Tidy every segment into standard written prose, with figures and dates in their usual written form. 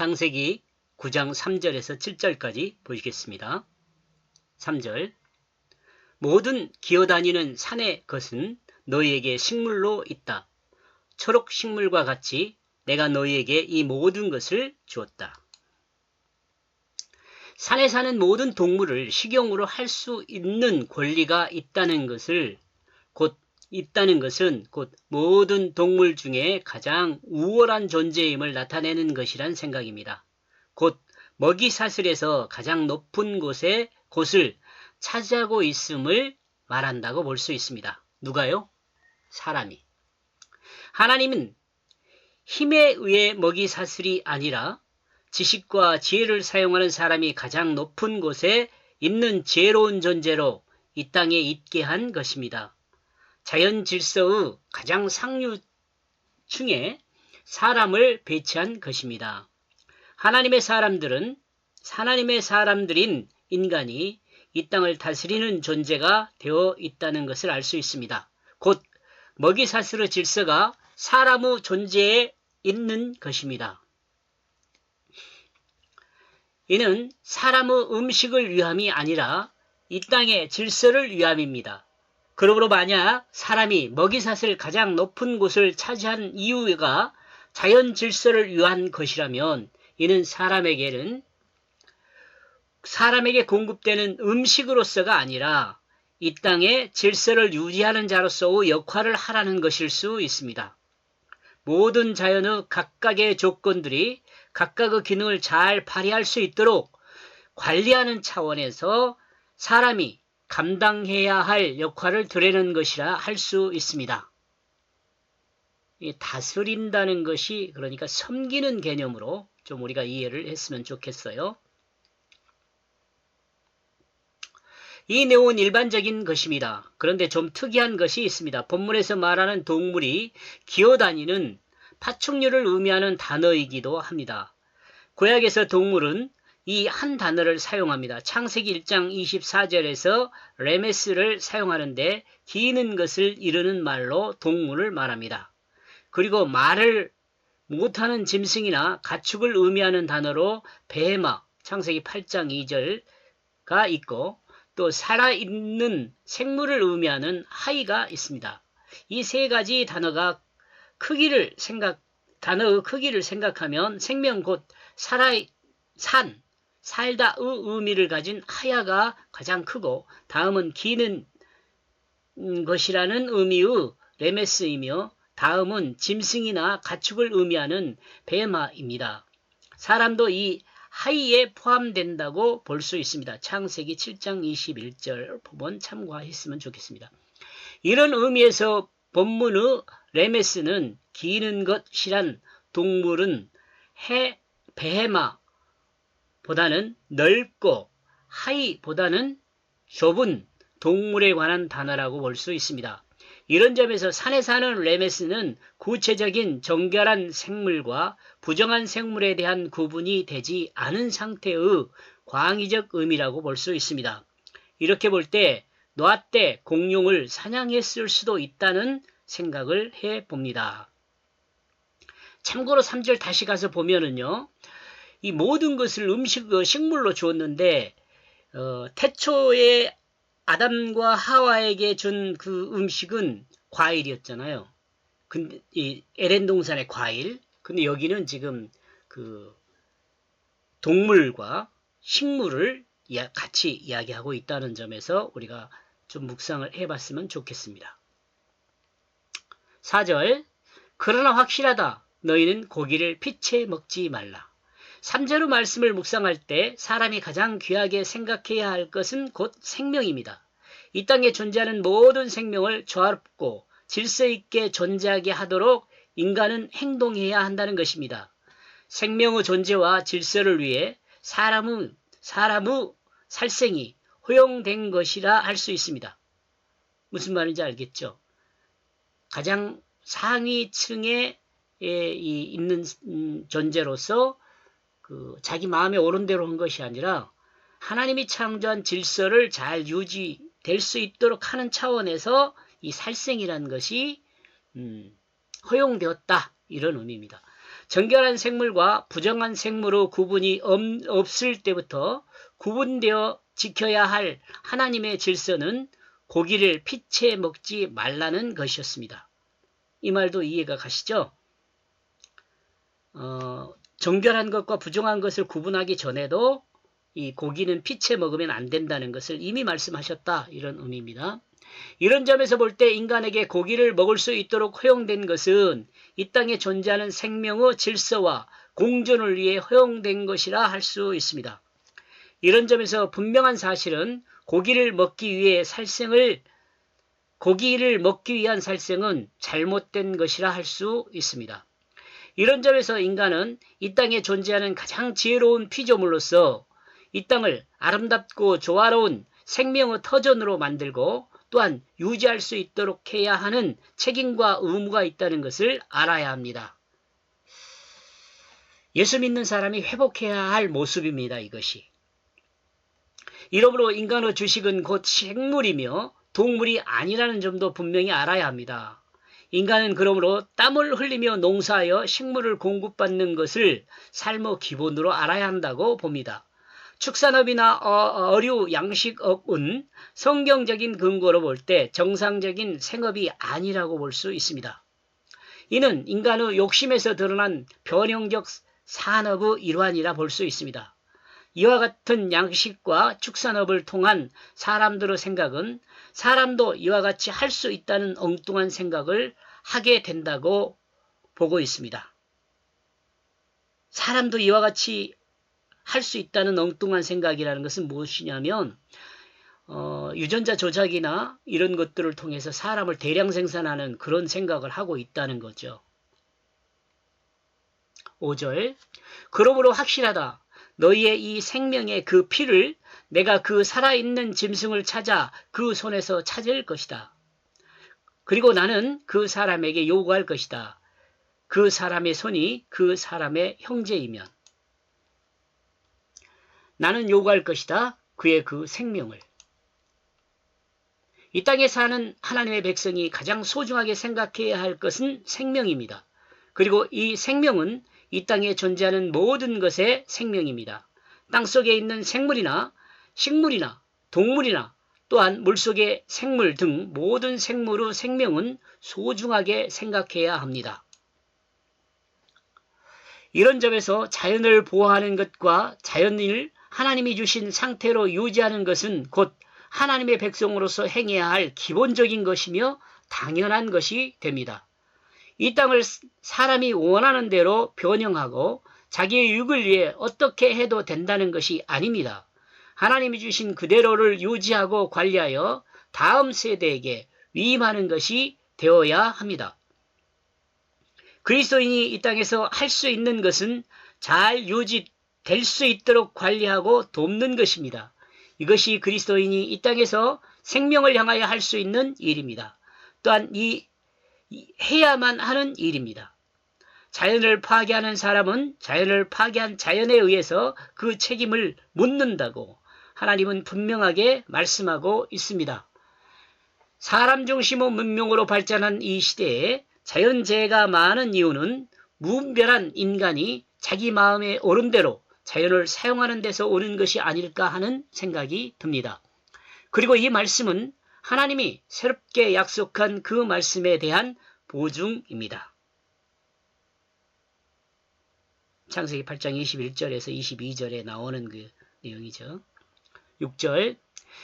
창세기 9장 3절에서 7절까지 보시겠습니다. 3절 모든 기어다니는 산의 것은 너희에게 식물로 있다. 초록 식물과 같이 내가 너희에게 이 모든 것을 주었다. 산에 사는 모든 동물을 식용으로 할 수 있는 권리가 있다는 것은 곧 모든 동물 중에 가장 우월한 존재임을 나타내는 것이란 생각입니다. 곧 먹이사슬에서 가장 높은 곳을 차지하고 있음을 말한다고 볼 수 있습니다. 누가요? 사람이. 하나님은 힘에 의해 먹이사슬이 아니라 지식과 지혜를 사용하는 사람이 가장 높은 곳에 있는 지혜로운 존재로 이 땅에 있게 한 것입니다. 자연 질서의 가장 상류층에 사람을 배치한 것입니다. 하나님의 사람들인 인간이 이 땅을 다스리는 존재가 되어 있다는 것을 알 수 있습니다. 곧 먹이사슬의 질서가 사람의 존재에 있는 것입니다. 이는 사람의 음식을 위함이 아니라 이 땅의 질서를 위함입니다. 그러므로 만약 사람이 먹이사슬 가장 높은 곳을 차지한 이유가 자연 질서를 위한 것이라면 이는 사람에게 공급되는 음식으로서가 아니라 이 땅의 질서를 유지하는 자로서의 역할을 하라는 것일 수 있습니다. 모든 자연의 각각의 조건들이 각각의 기능을 잘 발휘할 수 있도록 관리하는 차원에서 사람이 감당해야 할 역할을 드리는 것이라 할 수 있습니다. 다스린다는 것이 그러니까 섬기는 개념으로 좀 우리가 이해를 했으면 좋겠어요. 이 내용은 일반적인 것입니다. 그런데 좀 특이한 것이 있습니다. 본문에서 말하는 동물이 기어다니는 파충류를 의미하는 단어이기도 합니다. 구약에서 동물은 이 한 단어를 사용합니다. 창세기 1장 24절에서 레메스를 사용하는데 기는 것을 이르는 말로 동물을 말합니다. 그리고 말을 못하는 짐승이나 가축을 의미하는 단어로 베헤마, 창세기 8장 2절가 있고 또 살아있는 생물을 의미하는 하이가 있습니다. 이 세 가지 단어의 크기를 생각하면 생명 곧 살다의 의미를 가진 하야가 가장 크고 다음은 기는 것이라는 의미의 레메스이며 다음은 짐승이나 가축을 의미하는 베마입니다. 사람도 이 하이에 포함된다고 볼 수 있습니다. 창세기 7장 21절 부분 참고하셨으면 좋겠습니다. 이런 의미에서 본문의 레메스는 기는 것이란 동물은 베헤마보다는 넓고 하이보다는 좁은 동물에 관한 단어라고 볼 수 있습니다. 이런 점에서 산에 사는 레메스는 구체적인 정결한 생물과 부정한 생물에 대한 구분이 되지 않은 상태의 광의적 의미라고 볼 수 있습니다. 이렇게 볼 때 노아 때 공룡을 사냥했을 수도 있다는 생각을 해봅니다. 참고로 3절 다시 가서 보면은요, 이 모든 것을 식물로 주었는데 태초에 아담과 하와에게 준 그 음식은 과일이었잖아요. 근데 이 에덴 동산의 과일. 근데 여기는 지금 그 동물과 식물을 같이 이야기하고 있다는 점에서 우리가 좀 묵상을 해봤으면 좋겠습니다. 4절 그러나 확실하다. 너희는 고기를 피채 먹지 말라. 3절의 말씀을 묵상할 때 사람이 가장 귀하게 생각해야 할 것은 곧 생명입니다. 이 땅에 존재하는 모든 생명을 조화롭고 질서 있게 존재하게 하도록 인간은 행동해야 한다는 것입니다. 생명의 존재와 질서를 위해 사람의 살생이 허용된 것이라 할 수 있습니다. 무슨 말인지 알겠죠? 가장 상위층에 있는 존재로서 자기 마음에 오른 대로 한 것이 아니라 하나님이 창조한 질서를 잘 유지될 수 있도록 하는 차원에서 이 살생이라는 것이 허용되었다 이런 의미입니다. 정결한 생물과 부정한 생물의 구분이 없을 때부터 구분되어 지켜야 할 하나님의 질서는 고기를 피채 먹지 말라는 것이었습니다. 이 말도 이해가 가시죠? 정결한 것과 부정한 것을 구분하기 전에도 이 고기는 피채 먹으면 안 된다는 것을 이미 말씀하셨다, 이런 의미입니다. 이런 점에서 볼 때 인간에게 고기를 먹을 수 있도록 허용된 것은 이 땅에 존재하는 생명의 질서와 공존을 위해 허용된 것이라 할 수 있습니다. 이런 점에서 분명한 사실은 고기를 먹기 위한 살생은 잘못된 것이라 할 수 있습니다. 이런 점에서 인간은 이 땅에 존재하는 가장 지혜로운 피조물로서 이 땅을 아름답고 조화로운 생명의 터전으로 만들고 또한 유지할 수 있도록 해야 하는 책임과 의무가 있다는 것을 알아야 합니다. 예수 믿는 사람이 회복해야 할 모습입니다. 이것이. 이러므로 인간의 주식은 곧 생물이며 동물이 아니라는 점도 분명히 알아야 합니다. 인간은 그러므로 땀을 흘리며 농사하여 식물을 공급받는 것을 삶의 기본으로 알아야 한다고 봅니다. 축산업이나 어류, 양식업은 성경적인 근거로 볼 때 정상적인 생업이 아니라고 볼 수 있습니다. 이는 인간의 욕심에서 드러난 변형적 산업의 일환이라 볼 수 있습니다. 이와 같은 양식과 축산업을 통한 사람들의 생각은 사람도 이와 같이 할 수 있다는 엉뚱한 생각을 하게 된다고 보고 있습니다. 사람도 이와 같이 할 수 있다는 엉뚱한 생각이라는 것은 무엇이냐면 유전자 조작이나 이런 것들을 통해서 사람을 대량 생산하는 그런 생각을 하고 있다는 거죠. 5절 그러므로 확실하다. 너희의 이 생명의 그 피를 내가 그 살아있는 짐승을 찾아 그 손에서 찾을 것이다. 그리고 나는 그 사람에게 요구할 것이다. 그 사람의 손이 그 사람의 형제이면 나는 요구할 것이다. 그의 그 생명을. 이 땅에 사는 하나님의 백성이 가장 소중하게 생각해야 할 것은 생명입니다. 그리고 이 생명은 이 땅에 존재하는 모든 것의 생명입니다. 땅속에 있는 생물이나 식물이나 동물이나 또한 물속의 생물 등 모든 생물의 생명은 소중하게 생각해야 합니다. 이런 점에서 자연을 보호하는 것과 자연을 하나님이 주신 상태로 유지하는 것은 곧 하나님의 백성으로서 행해야 할 기본적인 것이며 당연한 것이 됩니다. 이 땅을 사람이 원하는 대로 변형하고 자기의 유익을 위해 어떻게 해도 된다는 것이 아닙니다. 하나님이 주신 그대로를 유지하고 관리하여 다음 세대에게 위임하는 것이 되어야 합니다. 그리스도인이 이 땅에서 할 수 있는 것은 잘 유지될 수 있도록 관리하고 돕는 것입니다. 이것이 그리스도인이 이 땅에서 생명을 향하여 할 수 있는 일입니다. 또한 해야만 하는 일입니다. 자연을 파괴하는 사람은 자연을 파괴한 자연에 의해서 그 책임을 묻는다고 하나님은 분명하게 말씀하고 있습니다. 사람 중심의 문명으로 발전한 이 시대에 자연재해가 많은 이유는 무분별한 인간이 자기 마음에 오른 대로 자연을 사용하는 데서 오는 것이 아닐까 하는 생각이 듭니다. 그리고 이 말씀은 하나님이 새롭게 약속한 그 말씀에 대한 보증입니다. 창세기 8장 21절에서 22절에 나오는 그 내용이죠. 6절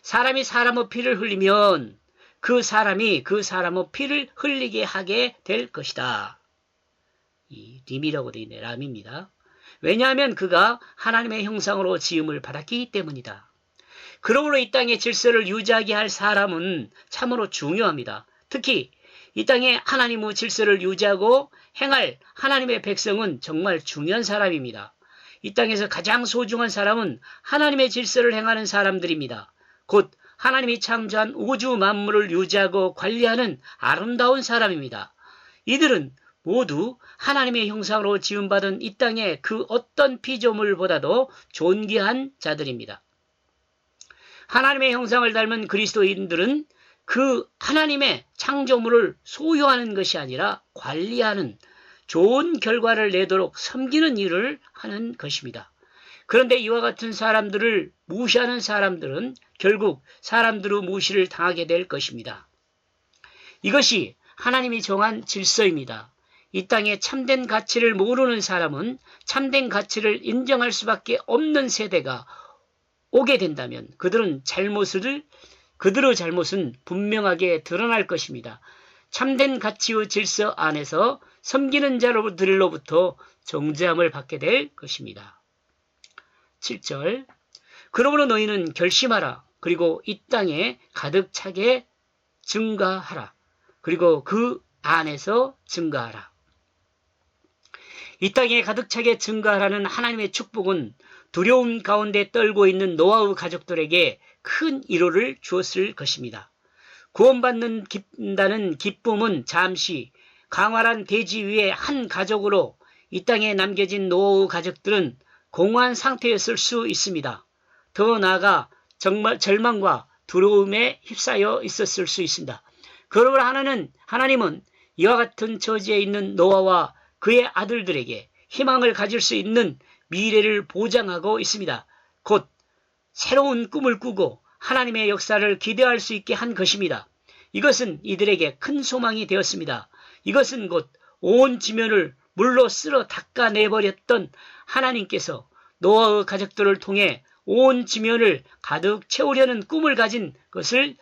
사람이 사람의 피를 흘리면 그 사람이 그 사람의 피를 흘리게 하게 될 것이다. 이 림이라고 되어 있네. 람입니다. 왜냐하면 그가 하나님의 형상으로 지음을 받았기 때문이다. 그러므로 이 땅의 질서를 유지하게 할 사람은 참으로 중요합니다. 특히 이 땅에 하나님의 질서를 유지하고 행할 하나님의 백성은 정말 중요한 사람입니다. 이 땅에서 가장 소중한 사람은 하나님의 질서를 행하는 사람들입니다. 곧 하나님이 창조한 우주 만물을 유지하고 관리하는 아름다운 사람입니다. 이들은 모두 하나님의 형상으로 지음받은 이 땅의 그 어떤 피조물보다도 존귀한 자들입니다. 하나님의 형상을 닮은 그리스도인들은 그 하나님의 창조물을 소유하는 것이 아니라 관리하는 좋은 결과를 내도록 섬기는 일을 하는 것입니다. 그런데 이와 같은 사람들을 무시하는 사람들은 결국 사람들의 무시를 당하게 될 것입니다. 이것이 하나님이 정한 질서입니다. 이 땅에 참된 가치를 모르는 사람은 참된 가치를 인정할 수밖에 없는 세대가 오게 된다면 그들의 잘못은 분명하게 드러날 것입니다. 참된 가치의 질서 안에서 섬기는 자들로부터 정죄함을 받게 될 것입니다. 7절 그러므로 너희는 결심하라. 그리고 이 땅에 가득 차게 증가하라. 그리고 그 안에서 증가하라. 이 땅에 가득 차게 증가하라는 하나님의 축복은 두려움 가운데 떨고 있는 노아의 가족들에게 큰 위로를 주었을 것입니다. 구원받는다는 기쁨은 잠시 광활한 대지 위에 한 가족으로 이 땅에 남겨진 노아의 가족들은 공허한 상태였을 수 있습니다. 더 나아가 정말 절망과 두려움에 휩싸여 있었을 수 있습니다. 그러므로 하나님은 이와 같은 처지에 있는 노아와 그의 아들들에게 희망을 가질 수 있는 미래를 보장하고 있습니다. 곧 새로운 꿈을 꾸고 하나님의 역사를 기대할 수 있게 한 것입니다. 이것은 이들에게 큰 소망이 되었습니다. 이것은 곧 온 지면을 물로 쓸어 닦아내버렸던 하나님께서 노아의 가족들을 통해 온 지면을 가득 채우려는 꿈을 가진 것을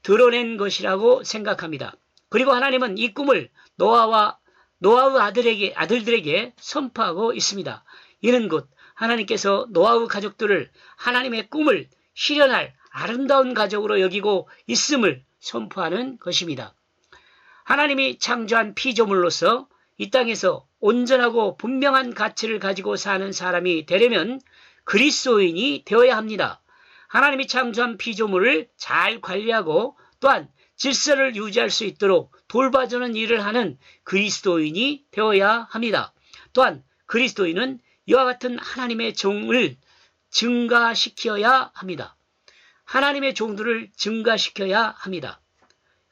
드러낸 것이라고 생각합니다. 그리고 하나님은 이 꿈을 노아의 아들들에게 선포하고 있습니다. 이는 곧 하나님께서 노아의 가족들을 하나님의 꿈을 실현할 아름다운 가족으로 여기고 있음을 선포하는 것입니다. 하나님이 창조한 피조물로서 이 땅에서 온전하고 분명한 가치를 가지고 사는 사람이 되려면 그리스도인이 되어야 합니다. 하나님이 창조한 피조물을 잘 관리하고 또한 질서를 유지할 수 있도록 돌봐주는 일을 하는 그리스도인이 되어야 합니다. 또한 그리스도인은 이와 같은 하나님의 종을 증가시켜야 합니다. 하나님의 종들을 증가시켜야 합니다.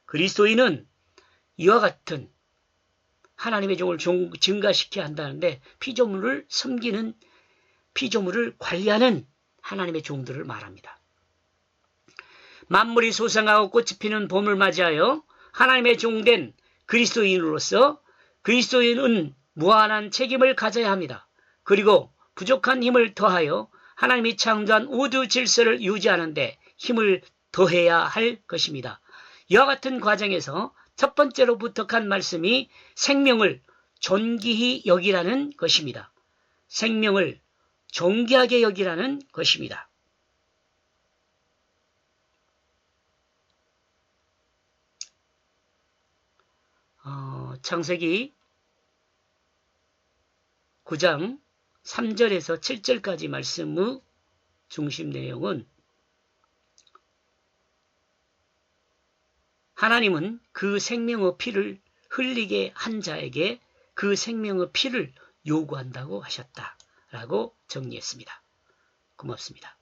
그리스도인은 이와 같은 하나님의 종을 증가시켜야 한다는데 피조물을 섬기는 피조물을 관리하는 하나님의 종들을 말합니다. 만물이 소생하고 꽃이 피는 봄을 맞이하여 하나님의 종된 그리스도인으로서 그리스도인은 무한한 책임을 가져야 합니다. 그리고 부족한 힘을 더하여 하나님이 창조한 우주 질서를 유지하는 데 힘을 더해야 할 것입니다. 이와 같은 과정에서 첫 번째로 부탁한 말씀이 생명을 존귀히 여기라는 것입니다. 생명을 존귀하게 여기라는 것입니다. 창세기 9장 3절에서 7절까지 말씀의 중심 내용은 하나님은 그 생명의 피를 흘리게 한 자에게 그 생명의 피를 요구한다고 하셨다라고 정리했습니다. 고맙습니다.